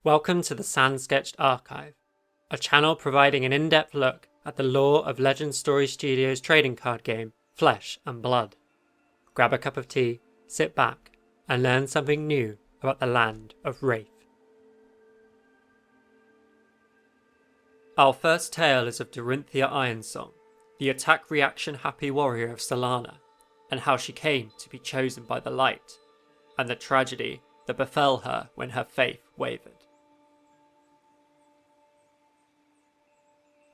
Welcome to the Sand-Sketched Archive, a channel providing an in-depth look at the lore of Legend Story Studios' trading card game, Flesh and Blood. Grab a cup of tea, sit back, and learn something new about the land of Rathe. Our first tale is of Dorinthea Ironsong, the attack-reaction happy warrior of Solana, and how she came to be chosen by the light, and the tragedy that befell her when her faith wavered.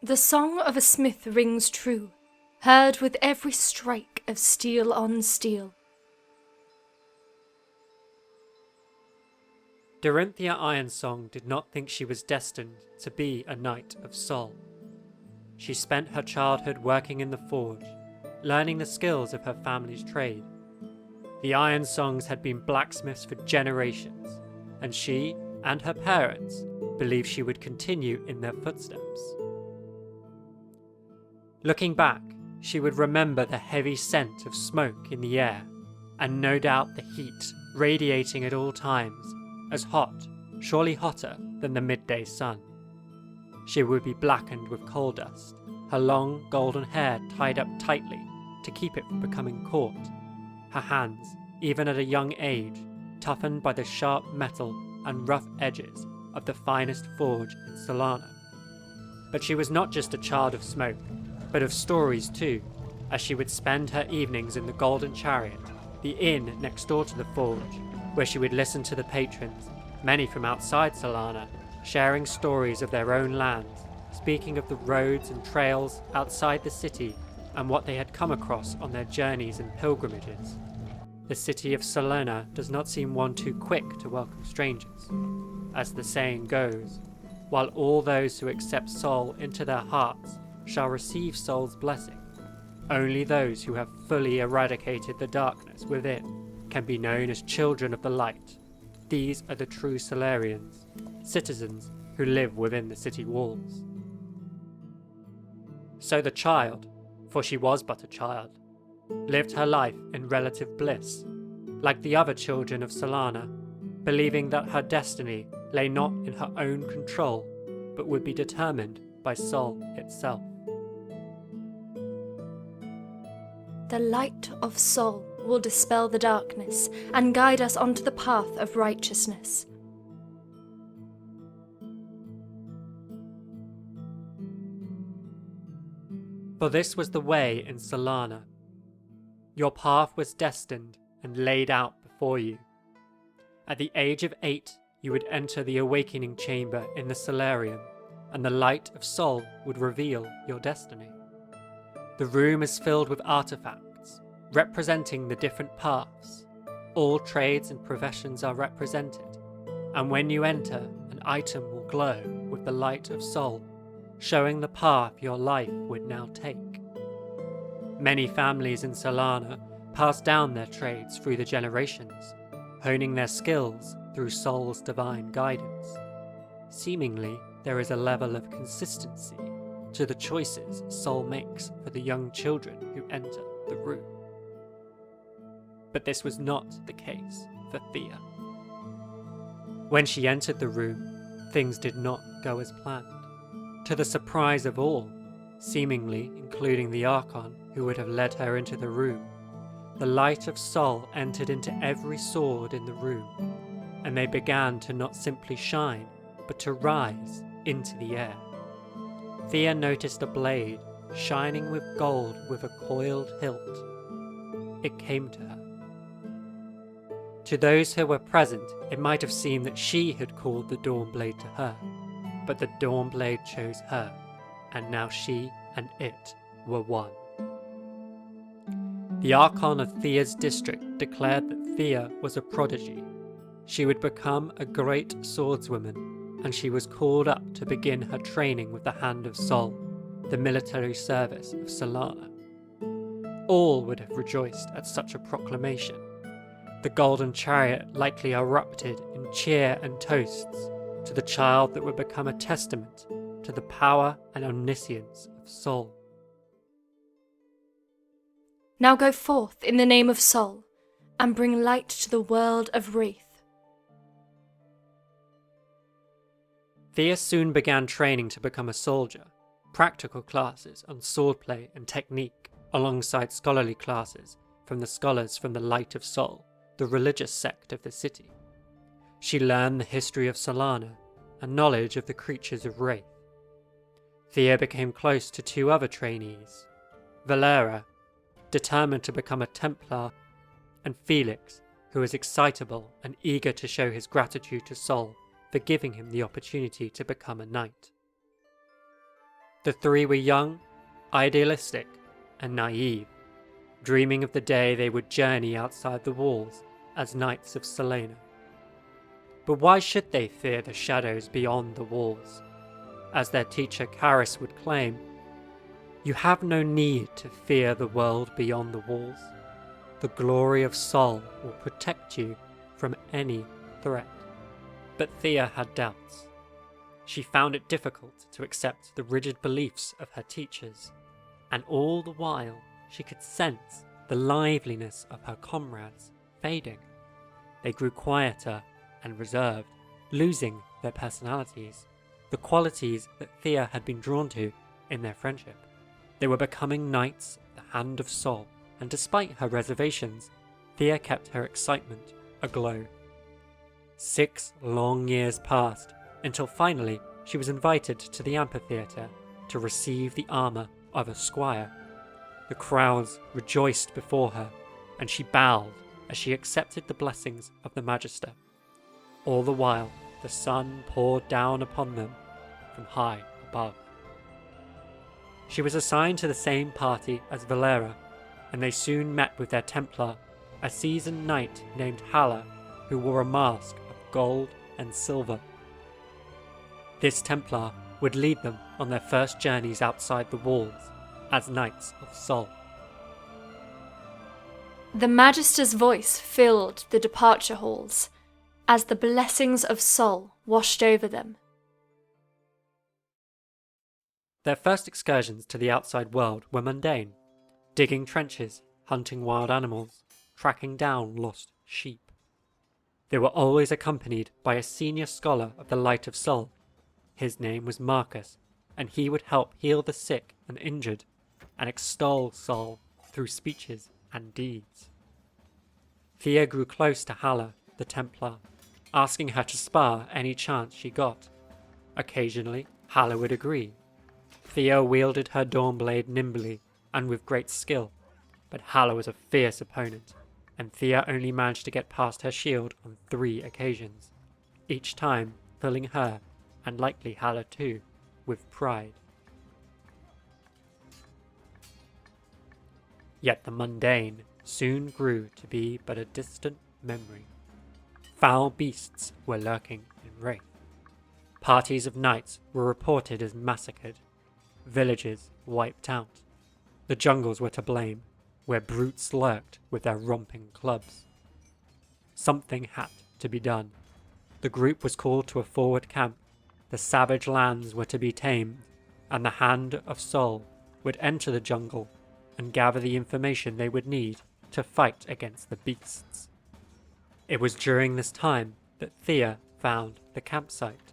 The song of a smith rings true, heard with every strike of steel on steel. Dorinthea Ironsong did not think she was destined to be a Knight of Sol. She spent her childhood working in the forge, learning the skills of her family's trade. The Ironsongs had been blacksmiths for generations, and she and her parents believed she would continue in their footsteps. Looking back, she would remember the heavy scent of smoke in the air, and no doubt the heat radiating at all times, as hot, surely hotter than the midday sun. She would be blackened with coal dust, her long golden hair tied up tightly to keep it from becoming caught, her hands, even at a young age, toughened by the sharp metal and rough edges of the finest forge in Solana. But she was not just a child of smoke, but of stories too, as she would spend her evenings in the Golden Chariot, the inn next door to the forge, where she would listen to the patrons, many from outside Solana, sharing stories of their own lands, speaking of the roads and trails outside the city and what they had come across on their journeys and pilgrimages. The city of Solana does not seem one too quick to welcome strangers. As the saying goes, while all those who accept Sol into their hearts shall receive Sol's blessing, only those who have fully eradicated the darkness within can be known as children of the light. These are the true Solarians, citizens who live within the city walls. So the child, for she was but a child, lived her life in relative bliss, like the other children of Solana, believing that her destiny lay not in her own control, but would be determined by Sol itself. The light of Sol will dispel the darkness and guide us onto the path of righteousness. For this was the way in Solana. Your path was destined and laid out before you. At the age of 8, you would enter the awakening chamber in the Solarium, and the light of Sol would reveal your destiny. The room is filled with artifacts, representing the different paths. All trades and professions are represented, and when you enter, an item will glow with the light of Sol, showing the path your life would now take. Many families in Solana pass down their trades through the generations, honing their skills through Sol's divine guidance. Seemingly, there is a level of consistency to the choices Sol makes for the young children who enter the room. But this was not the case for Thea. When she entered the room, things did not go as planned. To the surprise of all, seemingly including the Archon who would have led her into the room, the light of Sol entered into every sword in the room, and they began to not simply shine, but to rise into the air. Thea noticed a blade shining with gold with a coiled hilt. It came to her. To those who were present, it might have seemed that she had called the Dawnblade to her, but the Dawnblade chose her, and now she and it were one. The Archon of Thea's district declared that Thea was a prodigy. She would become a great swordswoman, and she was called up to begin her training with the Hand of Sol, the military service of Solana. All would have rejoiced at such a proclamation. The Golden Chariot likely erupted in cheer and toasts to the child that would become a testament to the power and omniscience of Sol. Now go forth in the name of Sol, and bring light to the world of Rathe. Thea soon began training to become a soldier, practical classes on swordplay and technique, alongside scholarly classes from the scholars from the Light of Sol, the religious sect of the city. She learned the history of Solana and knowledge of the creatures of Rathe. Thea became close to two other trainees, Valera, determined to become a Templar, and Felix, who was excitable and eager to show his gratitude to Sol for giving him the opportunity to become a knight. The three were young, idealistic, and naive, dreaming of the day they would journey outside the walls as knights of Solana. But why should they fear the shadows beyond the walls? As their teacher Karis would claim, "You have no need to fear the world beyond the walls. The glory of Sol will protect you from any threat." But Thea had doubts. She found it difficult to accept the rigid beliefs of her teachers, and all the while she could sense the liveliness of her comrades fading. They grew quieter and reserved, losing their personalities, the qualities that Thea had been drawn to in their friendship. They were becoming knights of the Hand of Sol, and despite her reservations, Thea kept her excitement aglow. 6 long years passed, until finally she was invited to the amphitheatre to receive the armour of a squire. The crowds rejoiced before her, and she bowed as she accepted the blessings of the Magister. All the while, the sun poured down upon them from high above. She was assigned to the same party as Valera, and they soon met with their Templar, a seasoned knight named Hala, who wore a mask of gold and silver. This Templar would lead them on their first journeys outside the walls as Knights of Sol. The Magister's voice filled the departure halls as the blessings of Sol washed over them. Their first excursions to the outside world were mundane, digging trenches, hunting wild animals, tracking down lost sheep. They were always accompanied by a senior scholar of the Light of Sol. His name was Marcus, and he would help heal the sick and injured, and extol Sol through speeches and deeds. Thea grew close to Hala, the Templar, asking her to spar any chance she got. Occasionally, Hala would agree. Thea wielded her Dawnblade nimbly and with great skill, but Hala was a fierce opponent, and Thea only managed to get past her shield on 3 occasions, each time filling her, and likely Hala too, with pride. Yet the mundane soon grew to be but a distant memory. Foul beasts were lurking in Rathe. Parties of knights were reported as massacred, villages wiped out. The jungles were to blame, where brutes lurked with their romping clubs. Something had to be done. The group was called to a forward camp. The savage lands were to be tamed, and the Hand of Sol would enter the jungle and gather the information they would need to fight against the beasts. It was during this time that Thea found the campsite.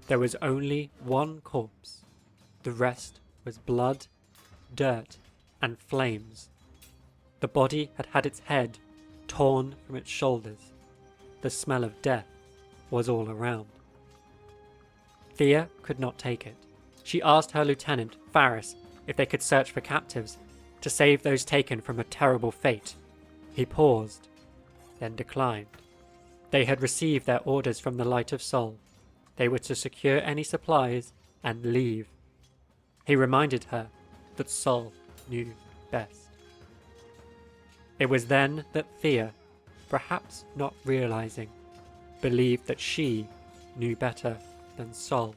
There was only one corpse. The rest was blood, dirt, and flames. The body had had its head torn from its shoulders. The smell of death was all around. Thea could not take it. She asked her lieutenant, Faris, if they could search for captives to save those taken from a terrible fate. He paused, then declined. They had received their orders from the Light of Sol. They were to secure any supplies and leave. He reminded her that Sol knew best. It was then that Thea, perhaps not realizing, believed that she knew better than Sol.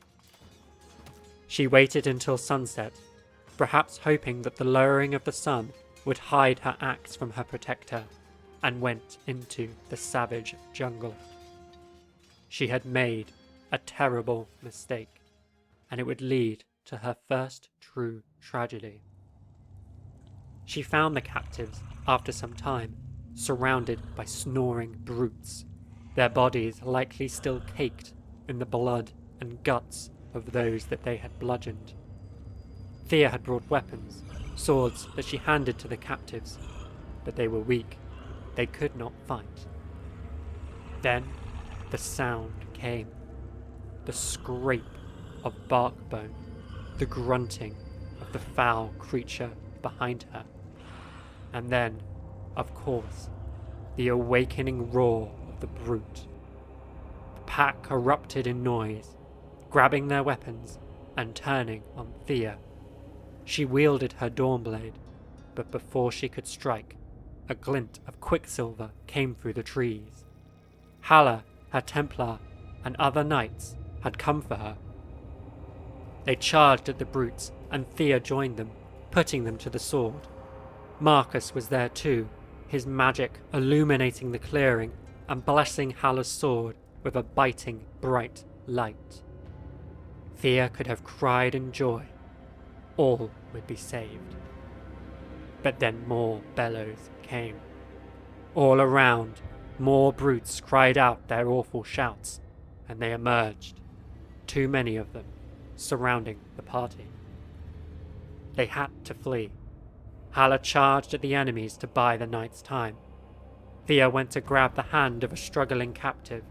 She waited until sunset, perhaps hoping that the lowering of the sun would hide her axe from her protector, and went into the savage jungle. She had made a terrible mistake, and it would lead to her first true tragedy. She found the captives, after some time, surrounded by snoring brutes, their bodies likely still caked in the blood and guts of those that they had bludgeoned. Thea had brought weapons, swords that she handed to the captives, but they were weak. They could not fight. Then the sound came. The scrape of bark bone, the grunting of the foul creature behind her. And then, of course, the awakening roar of the brute. The pack erupted in noise, grabbing their weapons and turning on Thea. She wielded her Dawnblade, but before she could strike, a glint of quicksilver came through the trees. Halla, her Templar, and other knights had come for her. They charged at the brutes, and Thea joined them, putting them to the sword. Marcus was there too, his magic illuminating the clearing and blessing Halla's sword with a biting, bright light. Thea could have cried in joy. All would be saved. But then more bellows came. All around, more brutes cried out their awful shouts, and they emerged, too many of them, surrounding the party. They had to flee. Halla charged at the enemies to buy the knight's time. Thea went to grab the hand of a struggling captive,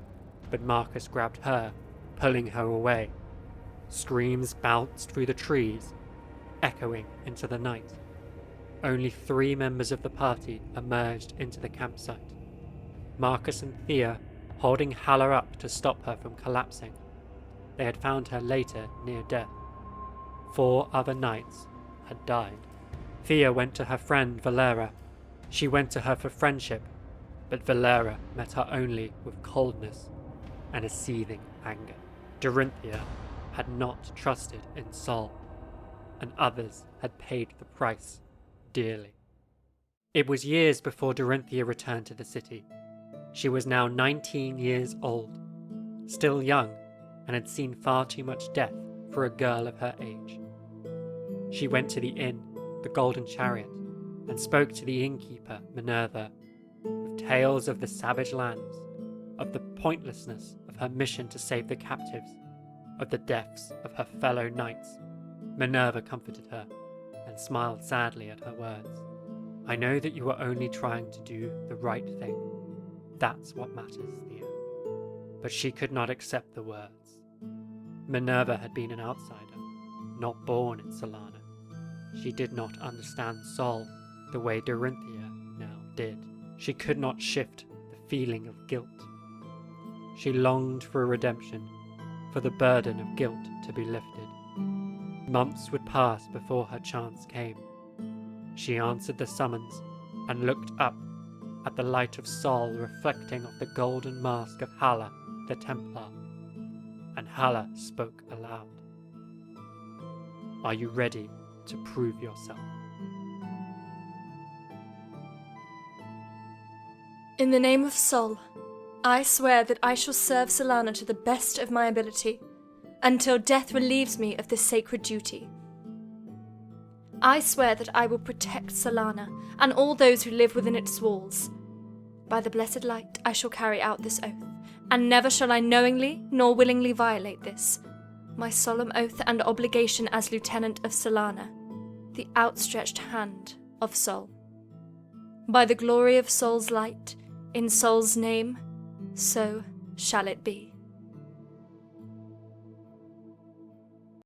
but Marcus grabbed her, pulling her away. Screams bounced through the trees, echoing into the night. Only 3 members of the party emerged into the campsite. Marcus and Thea holding Halla up to stop her from collapsing. They had found her later near death. 4 other knights had died. Thea went to her friend Valera. She went to her for friendship, but Valera met her only with coldness and a seething anger. Dorinthea had not trusted in Sol, and others had paid the price dearly. It was years before Dorinthea returned to the city. She was now 19 years old, still young, and had seen far too much death for a girl of her age. She went to the inn, the Golden Chariot, and spoke to the innkeeper, Minerva, with tales of the savage lands, of the pointlessness of her mission to save the captives, of the deaths of her fellow knights. Minerva comforted her, and smiled sadly at her words. "I know that you are only trying to do the right thing. That's what matters, Thea." But she could not accept the words. Minerva had been an outsider, not born in Solana. She did not understand Sol the way Dorinthea now did. She could not shift the feeling of guilt. She longed for redemption, for the burden of guilt to be lifted. Months would pass before her chance came. She answered the summons and looked up at the light of Sol reflecting off the golden mask of Halla, the Templar. And Halla spoke aloud. "Are you ready to prove yourself?" In the name of Sol, I swear that I shall serve Solana to the best of my ability, until death relieves me of this sacred duty. I swear that I will protect Solana and all those who live within its walls. By the blessed light I shall carry out this oath, and never shall I knowingly nor willingly violate this, my solemn oath and obligation as Lieutenant of Solana, the outstretched hand of Sol. By the glory of Sol's light, in Sol's name, so shall it be.